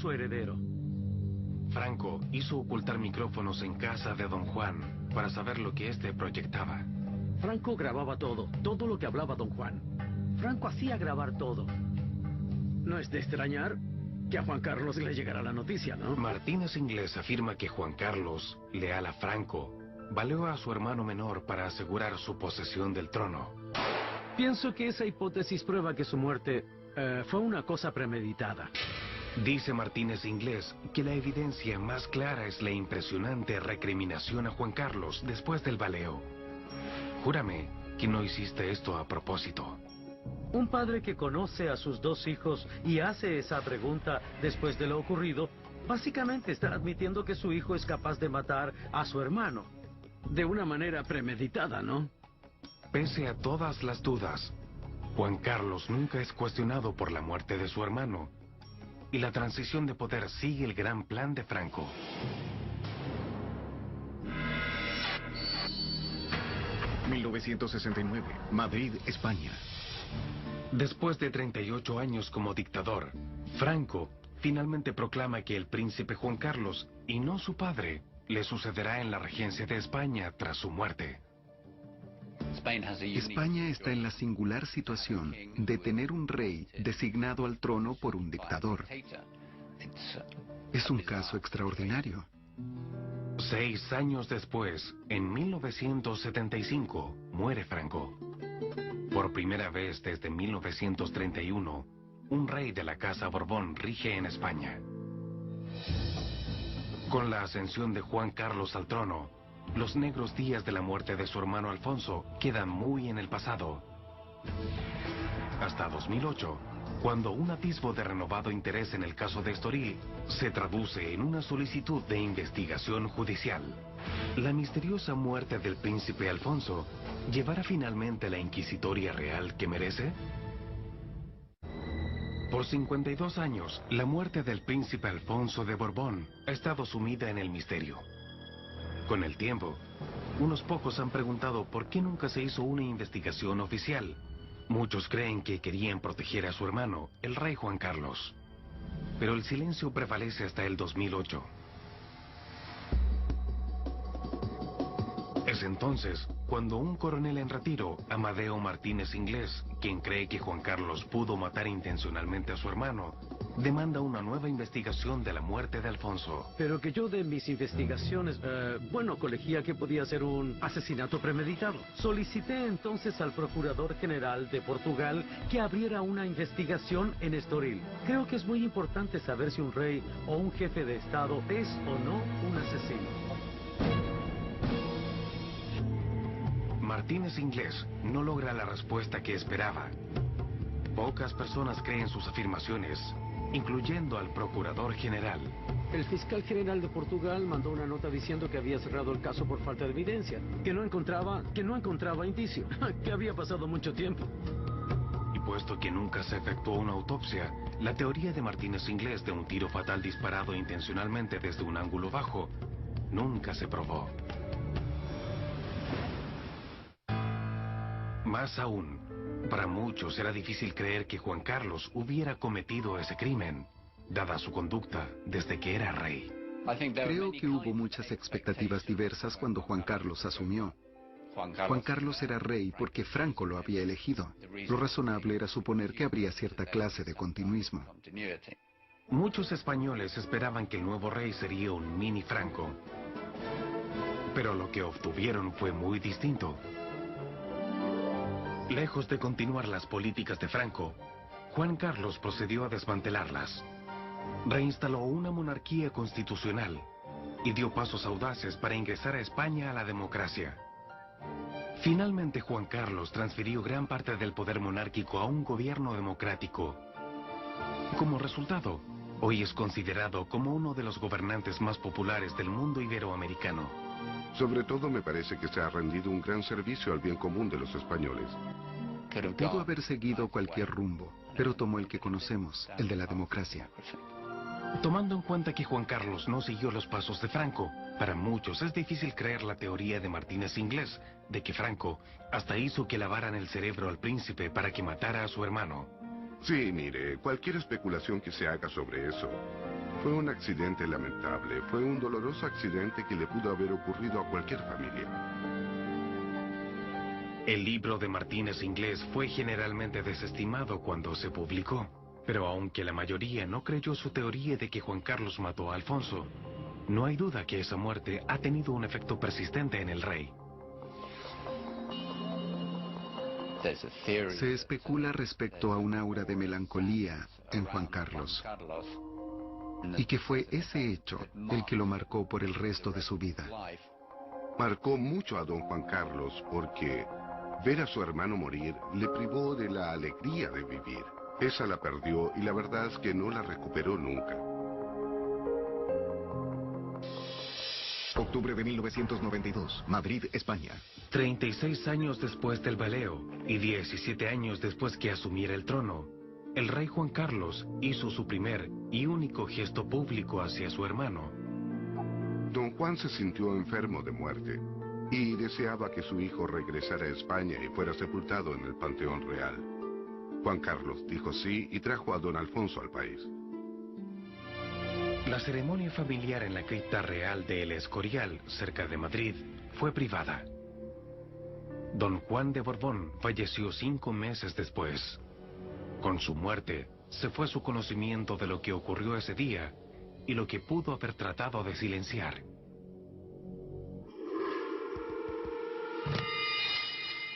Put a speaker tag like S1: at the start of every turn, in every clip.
S1: su heredero.
S2: Franco hizo ocultar micrófonos en casa de don Juan para saber lo que éste proyectaba.
S1: Franco grababa todo lo que hablaba don Juan. Franco hacía grabar todo. No es de extrañar que a Juan Carlos le llegara la noticia, ¿no?
S2: Martínez Inglés afirma que Juan Carlos, leal a Franco, valió a su hermano menor para asegurar su posesión del trono.
S1: Pienso que esa hipótesis prueba que su muerte fue una cosa premeditada.
S2: Dice Martínez Inglés que la evidencia más clara es la impresionante recriminación a Juan Carlos después del baleo. Júrame que no hiciste esto a propósito.
S1: Un padre que conoce a sus dos hijos y hace esa pregunta después de lo ocurrido, básicamente está admitiendo que su hijo es capaz de matar a su hermano. De una manera premeditada, ¿no?
S2: Pese a todas las dudas, Juan Carlos nunca es cuestionado por la muerte de su hermano. Y la transición de poder sigue el gran plan de Franco.
S3: ...1969, Madrid, España.
S2: Después de 38 años como dictador, Franco finalmente proclama que el príncipe Juan Carlos, y no su padre, le sucederá en la regencia de España tras su muerte.
S3: España está en la singular situación de tener un rey designado al trono por un dictador. Es un caso extraordinario.
S2: 6 años después, en 1975, muere Franco. Por primera vez desde 1931, un rey de la Casa Borbón rige en España. Con la ascensión de Juan Carlos al trono, los negros días de la muerte de su hermano Alfonso quedan muy en el pasado. Hasta 2008, cuando un atisbo de renovado interés en el caso de Estoril se traduce en una solicitud de investigación judicial. La misteriosa muerte del príncipe Alfonso llevará finalmente la inquisitoria real que merece. Por 52 años, la muerte del príncipe Alfonso de Borbón ha estado sumida en el misterio. Con el tiempo, unos pocos han preguntado por qué nunca se hizo una investigación oficial. Muchos creen que querían proteger a su hermano, el rey Juan Carlos. Pero el silencio prevalece hasta el 2008. Es entonces cuando un coronel en retiro, Amadeo Martínez Inglés, quien cree que Juan Carlos pudo matar intencionalmente a su hermano, demanda una nueva investigación de la muerte de Alfonso.
S1: Pero que yo de mis investigaciones, colegía que podía ser un asesinato premeditado. Solicité entonces al Procurador General de Portugal que abriera una investigación en Estoril. Creo que es muy importante saber si un rey o un jefe de Estado es o no un asesino.
S2: Martínez Inglés no logra la respuesta que esperaba. Pocas personas creen sus afirmaciones, incluyendo al Procurador General.
S1: El fiscal general de Portugal mandó una nota diciendo que había cerrado el caso por falta de evidencia, que no encontraba indicio, que había pasado mucho tiempo.
S2: Y puesto que nunca se efectuó una autopsia, la teoría de Martínez Inglés de un tiro fatal disparado intencionalmente desde un ángulo bajo nunca se probó. Más aún, para muchos era difícil creer que Juan Carlos hubiera cometido ese crimen, dada su conducta desde que era rey.
S3: Creo que hubo muchas expectativas diversas cuando Juan Carlos asumió. Juan Carlos era rey porque Franco lo había elegido. Lo razonable era suponer que habría cierta clase de continuismo.
S2: Muchos españoles esperaban que el nuevo rey sería un mini Franco. Pero lo que obtuvieron fue muy distinto. Lejos de continuar las políticas de Franco, Juan Carlos procedió a desmantelarlas. Reinstaló una monarquía constitucional y dio pasos audaces para ingresar a España a la democracia. Finalmente, Juan Carlos transfirió gran parte del poder monárquico a un gobierno democrático. Como resultado, hoy es considerado como uno de los gobernantes más populares del mundo iberoamericano.
S4: Sobre todo me parece que se ha rendido un gran servicio al bien común de los españoles.
S3: Pudo haber seguido cualquier rumbo, pero tomó el que conocemos, el de la democracia.
S2: Tomando en cuenta que Juan Carlos no siguió los pasos de Franco, para muchos es difícil creer la teoría de Martínez Inglés de que Franco hasta hizo que lavaran el cerebro al príncipe para que matara a su hermano.
S4: Sí, mire, cualquier especulación que se haga sobre eso Fue un accidente lamentable, fue un doloroso accidente que le pudo haber ocurrido a cualquier familia.
S2: El libro de Martínez Inglés fue generalmente desestimado cuando se publicó, pero aunque la mayoría no creyó su teoría de que Juan Carlos mató a Alfonso, no hay duda que esa muerte ha tenido un efecto persistente en el rey.
S3: Se especula respecto a un aura de melancolía en Juan Carlos, y que fue ese hecho el que lo marcó por el resto de su vida.
S4: Marcó mucho a don Juan Carlos porque ver a su hermano morir le privó de la alegría de vivir. Esa la perdió y la verdad es que no la recuperó nunca.
S5: Octubre de 1992, Madrid, España.
S2: 36 años después del veleo y 17 años después que asumiera el trono, el rey Juan Carlos hizo su primer y único gesto público hacia su hermano.
S4: Don Juan se sintió enfermo de muerte y deseaba que su hijo regresara a España y fuera sepultado en el Panteón Real. Juan Carlos dijo sí y trajo a don Alfonso al país.
S2: La ceremonia familiar en la cripta real de El Escorial, cerca de Madrid, fue privada. Don Juan de Borbón falleció 5 meses después. Con su muerte, se fue su conocimiento de lo que ocurrió ese día y lo que pudo haber tratado de silenciar.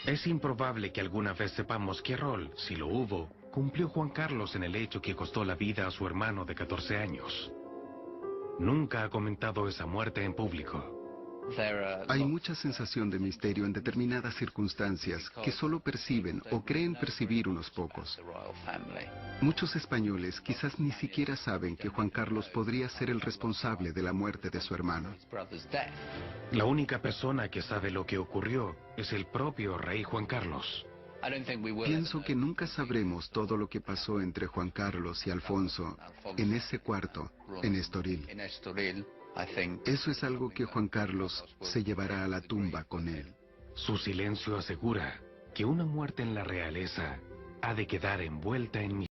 S2: Es improbable que alguna vez sepamos qué rol, si lo hubo, cumplió Juan Carlos en el hecho que costó la vida a su hermano de 14 años. Nunca ha comentado esa muerte en público.
S3: Hay mucha sensación de misterio en determinadas circunstancias que solo perciben o creen percibir unos pocos. Muchos españoles quizás ni siquiera saben que Juan Carlos podría ser el responsable de la muerte de su hermano.
S2: La única persona que sabe lo que ocurrió es el propio rey Juan Carlos.
S3: Pienso que nunca sabremos todo lo que pasó entre Juan Carlos y Alfonso en ese cuarto en Estoril. Eso es algo que Juan Carlos se llevará a la tumba con él.
S2: Su silencio asegura que una muerte en la realeza ha de quedar envuelta en